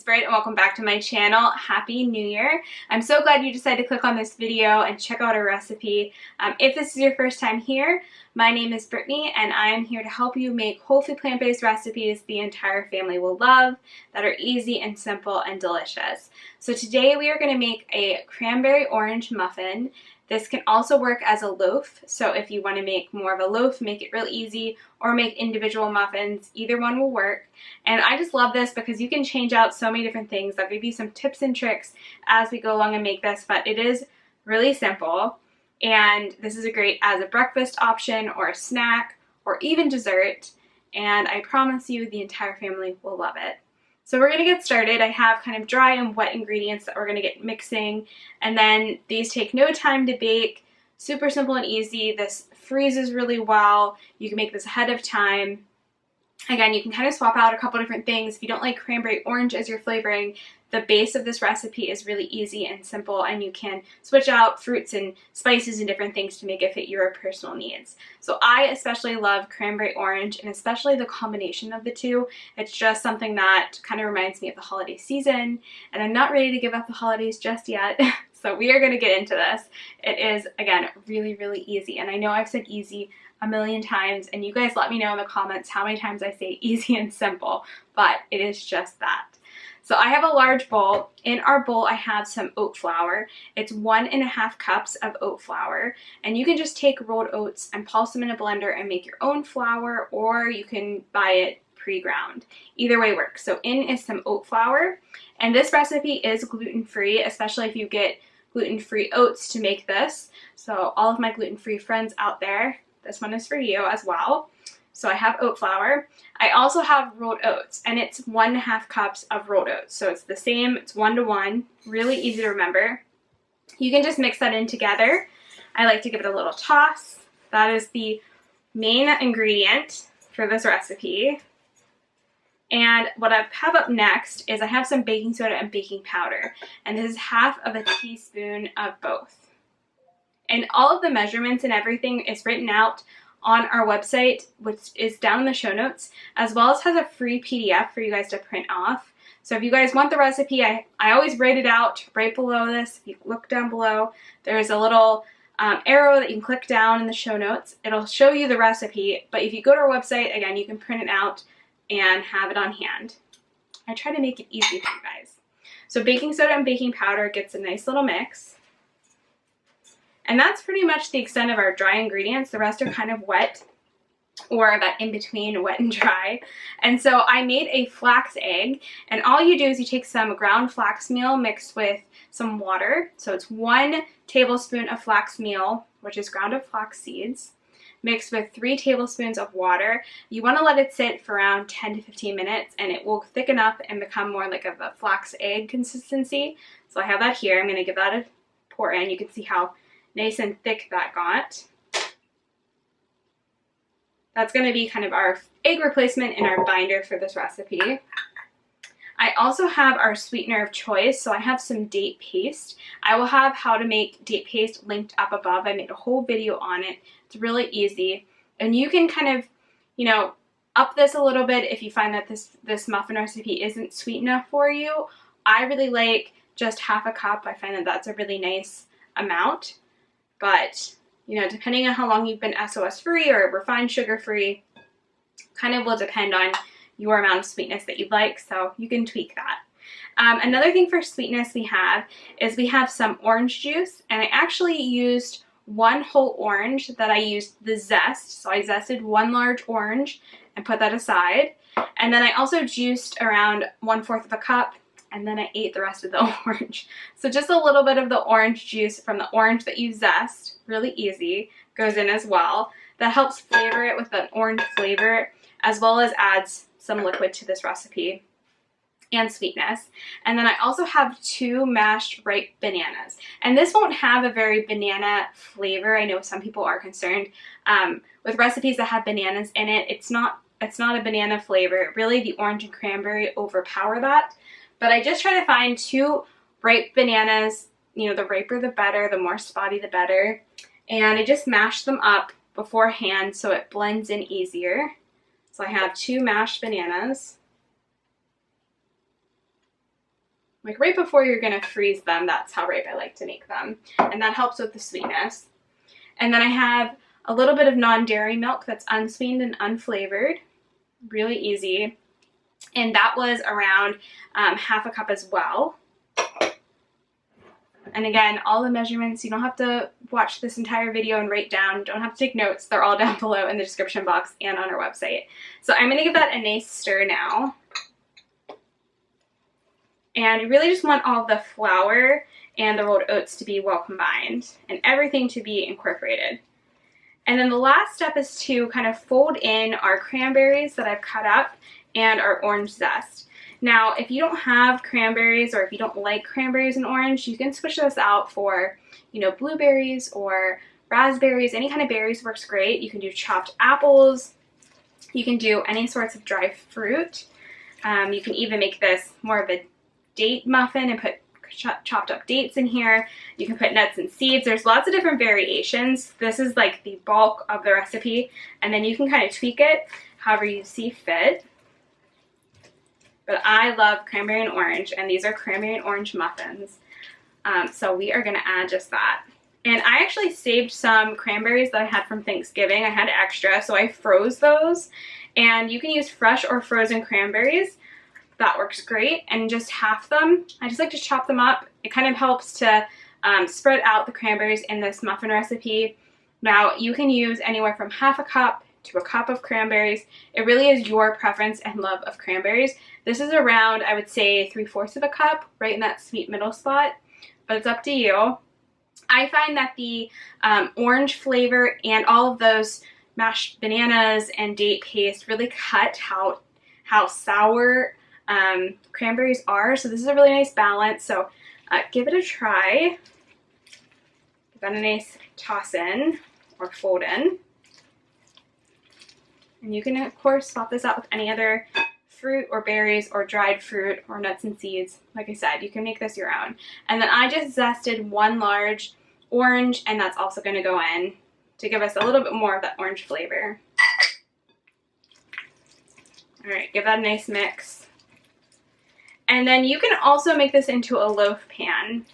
Britt and welcome back to my channel. Happy New Year. I'm so glad you decided to click on this video and check out our recipe. If this is your first time here, my name is Brittany and I'm here to help you make whole food plant-based recipes the entire family will love that are easy and simple and delicious. So today we are going to make a cranberry orange muffin. This can also work as a loaf, so if you want to make more of a loaf, make it real easy, or make individual muffins, either one will work. And I just love this because you can change out so many different things. I'll give you some tips and tricks as we go along and make this, but it is really simple. And this is a great as a breakfast option or a snack or even dessert. And I promise you the entire family will love it. So we're going to get started. I have kind of dry and wet ingredients that we're going to get mixing, and then these take no time to bake, super simple and easy. This freezes really well. You can make this ahead of time. Again, you can kind of swap out a couple different things. If you don't like cranberry orange as your flavoring, the base of this recipe is really easy and simple, and you can switch out fruits and spices and different things to make it fit your personal needs. So I especially love cranberry orange, and especially the combination of the two. It's just something that kind of reminds me of the holiday season, and I'm not ready to give up the holidays just yet. So we are going to get into this. It is, again, really, really easy, and I know I've said easy a million times, and you guys let me know in the comments how many times I say easy and simple, but it is just that. So I have a large bowl. In our bowl I have some oat flour. It's 1.5 cups of oat flour, and you can just take rolled oats and pulse them in a blender and make your own flour, or you can buy it pre-ground. Either way works. So in is some oat flour, and this recipe is gluten-free, especially if you get gluten-free oats to make this. So all of my gluten-free friends out there, this one is for you as well. So I have oat flour. I also have rolled oats, and it's 1.5 cups of rolled oats. So it's the same, it's 1-to-1, really easy to remember. You can just mix that in together. I like to give it a little toss. That is the main ingredient for this recipe. And what I have up next is I have some baking soda and baking powder, and this is 1/2 teaspoon of both. And all of the measurements and everything is written out on our website, which is down in the show notes, as well as has a free PDF for you guys to print off. So if you guys want the recipe, I always write it out right below this. If you look down below, there's a little arrow that you can click down in the show notes. It'll show you the recipe, but if you go to our website, again, you can print it out and have it on hand. I try to make it easy for you guys. So baking soda and baking powder gets a nice little mix. And that's pretty much the extent of our dry ingredients. The rest are kind of wet, or that in between wet and dry. And so I made a flax egg, and all you do is you take some ground flax meal mixed with some water. So it's 1 tablespoon of flax meal, which is ground up flax seeds, mixed with 3 tablespoons of water. You want to let it sit for around 10 to 15 minutes, and it will thicken up and become more like of a flax egg consistency. So I have that here. I'm going to give that a pour in. You can see how nice and thick that got. That's going to be kind of our egg replacement in our binder for this recipe. I also have our sweetener of choice, so I have some date paste. I will have how to make date paste linked up above. I made a whole video on it. It's really easy, and you can kind of, you know, up this a little bit if you find that this muffin recipe isn't sweet enough for you. I really like just 1/2 cup. I find that that's a really nice amount. But, you know, depending on how long you've been SOS free or refined sugar free, kind of will depend on your amount of sweetness that you'd like, so you can tweak that. Another thing for sweetness we have some orange juice, and I actually used 1 whole orange that I used the zest. So I zested 1 large orange and put that aside. And then I also juiced around 1/4 cup, and then I ate the rest of the orange. So just a little bit of the orange juice from the orange that you zest, really easy, goes in as well. That helps flavor it with an orange flavor, as well as adds some liquid to this recipe and sweetness. And then I also have 2 mashed ripe bananas. And this won't have a very banana flavor. I know some people are concerned with recipes that have bananas in it. It's not a banana flavor. Really, the orange and cranberry overpower that. But I just try to find 2 ripe bananas. You know, the riper the better, the more spotty the better. And I just mash them up beforehand so it blends in easier. So I have 2 mashed bananas. like right before you're gonna freeze them. That's how ripe I like to make them. And that helps with the sweetness. And then I have a little bit of non-dairy milk that's unsweetened and unflavored. Really easy. And that was around half a cup as well. And again, all the measurements, you don't have to watch this entire video and write down, don't have to take notes. They're all down below in the description box and on our website. So I'm gonna give that a nice stir now. And you really just want all the flour and the rolled oats to be well combined and everything to be incorporated. And then the last step is to kind of fold in our cranberries that I've cut up and our orange zest. Now, if you don't have cranberries or if you don't like cranberries and orange, you can switch this out for, you know, blueberries or raspberries. Any kind of berries works great. You can do chopped apples. You can do any sorts of dry fruit. You can even make this more of a date muffin and put chopped up dates in here. You can put nuts and seeds. There's lots of different variations. This is like the bulk of the recipe, and then you can kind of tweak it however you see fit. But I love cranberry and orange, and these are cranberry and orange muffins. So we are going to add just that. And I actually saved some cranberries that I had from Thanksgiving. I had extra, so I froze those. And you can use fresh or frozen cranberries. That works great. And just half them, I just like to chop them up. It kind of helps to spread out the cranberries in this muffin recipe. Now, you can use anywhere from half a cup to a cup of cranberries. It really is your preference and love of cranberries. This is around, I would say, 3/4 of a cup, right in that sweet middle spot, but it's up to you. I find that the orange flavor and all of those mashed bananas and date paste really cut how sour cranberries are, so this is a really nice balance. So give it a try. Give that a nice toss in or fold in. And you can, of course, swap this out with any other fruit or berries or dried fruit or nuts and seeds. Like I said, you can make this your own. And then I just zested one large orange, and that's also going to go in to give us a little bit more of that orange flavor. All right, give that a nice mix. And then you can also make this into a loaf pan.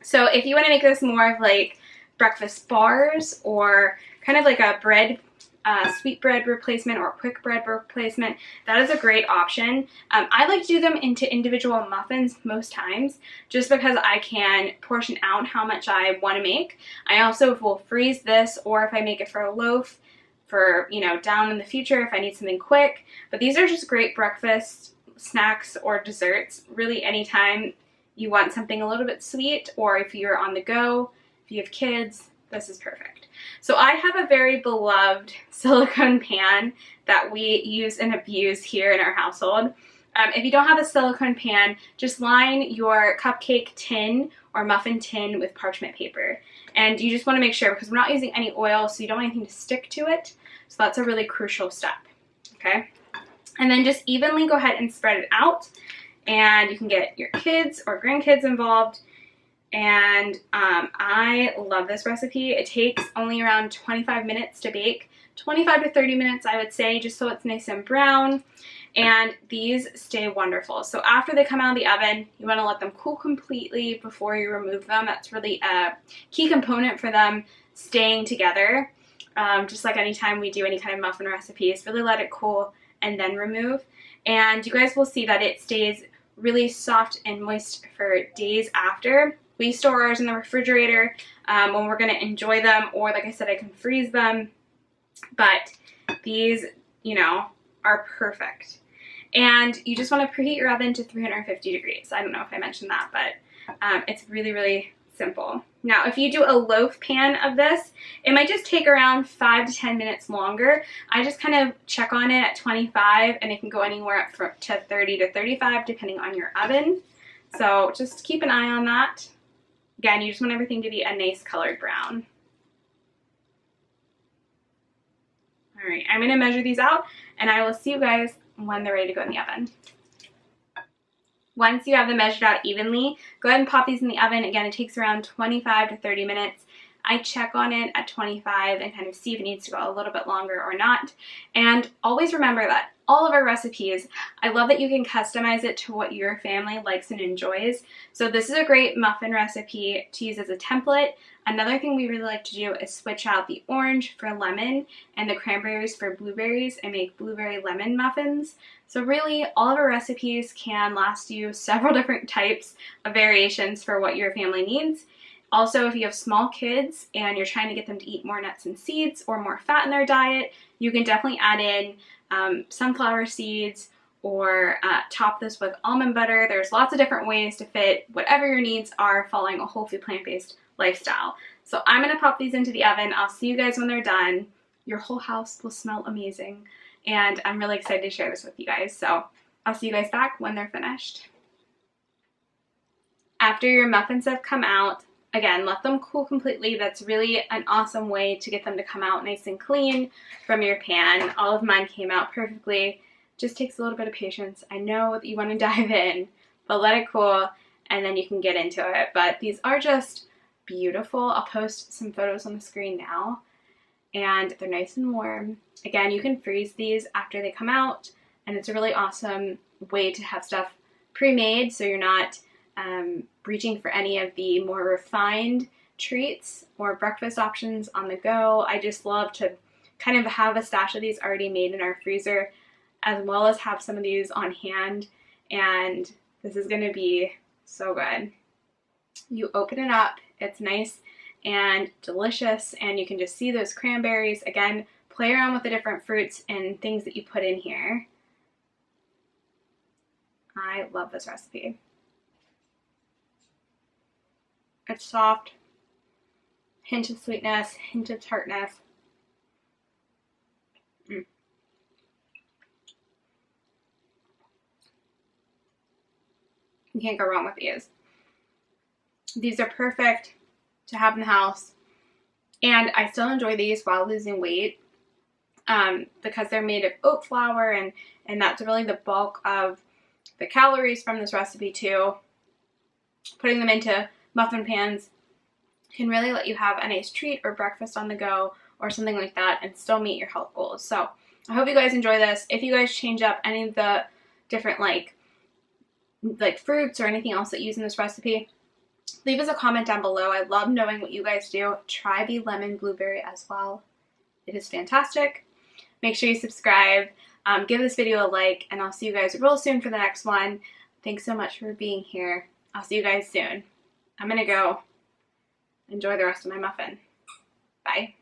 So if you want to make this more of like breakfast bars or kind of like a bread sweet bread replacement or quick bread replacement, that is a great option. I like to do them into individual muffins most times just because I can portion out how much I want to make. I also will freeze this, or if I make it for a loaf for, you know, down in the future if I need something quick. But these are just great breakfast snacks or desserts, really anytime you want something a little bit sweet, or if you're on the go, if you have kids, this is perfect. So I have a very beloved silicone pan that we use and abuse here in our household. If you don't have a silicone pan, just line your cupcake tin or muffin tin with parchment paper. And you just want to make sure, because we're not using any oil, so you don't want anything to stick to it. So that's a really crucial step, okay? And then just evenly go ahead and spread it out. And you can get your kids or grandkids involved. And I love this recipe. It takes only around 25 minutes to bake. 25 to 30 minutes, I would say, just so it's nice and brown. And these stay wonderful. So after they come out of the oven, you want to let them cool completely before you remove them. That's really a key component for them staying together. Just like anytime we do any kind of muffin recipes, really let it cool and then remove. And you guys will see that it stays really soft and moist for days after. We store ours in the refrigerator when we're going to enjoy them, or like I said, I can freeze them. But these, you know, are perfect. And you just want to preheat your oven to 350 degrees. I don't know if I mentioned that, but it's really, really simple. Now, if you do a loaf pan of this, it might just take around 5 to 10 minutes longer. I just kind of check on it at 25, and it can go anywhere up to 30 to 35 depending on your oven. So just keep an eye on that. Again, you just want everything to be a nice colored brown. All right, I'm going to measure these out, and I will see you guys when they're ready to go in the oven. Once you have them measured out evenly, go ahead and pop these in the oven. Again, it takes around 25 to 30 minutes. I check on it at 25 and kind of see if it needs to go a little bit longer or not. And always remember that all of our recipes. I love that you can customize it to what your family likes and enjoys. So this is a great muffin recipe to use as a template. Another thing we really like to do is switch out the orange for lemon and the cranberries for blueberries and make blueberry lemon muffins. So really, all of our recipes can last you several different types of variations for what your family needs. Also, if you have small kids and you're trying to get them to eat more nuts and seeds or more fat in their diet, you can definitely add in sunflower seeds or top this with almond butter. There's lots of different ways to fit whatever your needs are following a whole food plant-based lifestyle. So I'm going to pop these into the oven. I'll see you guys when they're done. Your whole house will smell amazing, and I'm really excited to share this with you guys. So I'll see you guys back when they're finished. After your muffins have come out, again, let them cool completely. That's really an awesome way to get them to come out nice and clean from your pan. All of mine came out perfectly. Just takes a little bit of patience. I know that you want to dive in, but let it cool and then you can get into it. But these are just beautiful. I'll post some photos on the screen now, and they're nice and warm. Again, you can freeze these after they come out, and it's a really awesome way to have stuff pre-made so you're not reaching for any of the more refined treats or breakfast options on the go. I just love to kind of have a stash of these already made in our freezer, as well as have some of these on hand, and this is going to be so good. You open it up, it's nice and delicious, and you can just see those cranberries. Again, play around with the different fruits and things that you put in here. I love this recipe. It's soft, hint of sweetness, hint of tartness. You can't go wrong with these. These are perfect to have in the house, and I still enjoy these while losing weight because they're made of oat flour, and that's really the bulk of the calories from this recipe too. Putting them into muffin pans can really let you have a nice treat or breakfast on the go or something like that and still meet your health goals. So I hope you guys enjoy this. If you guys change up any of the different like fruits or anything else that you use in this recipe, leave us a comment down below. I love knowing what you guys do. Try the lemon blueberry as well. It is fantastic. Make sure you subscribe, give this video a like, and I'll see you guys real soon for the next one. Thanks so much for being here. I'll see you guys soon. I'm gonna go enjoy the rest of my muffin. Bye.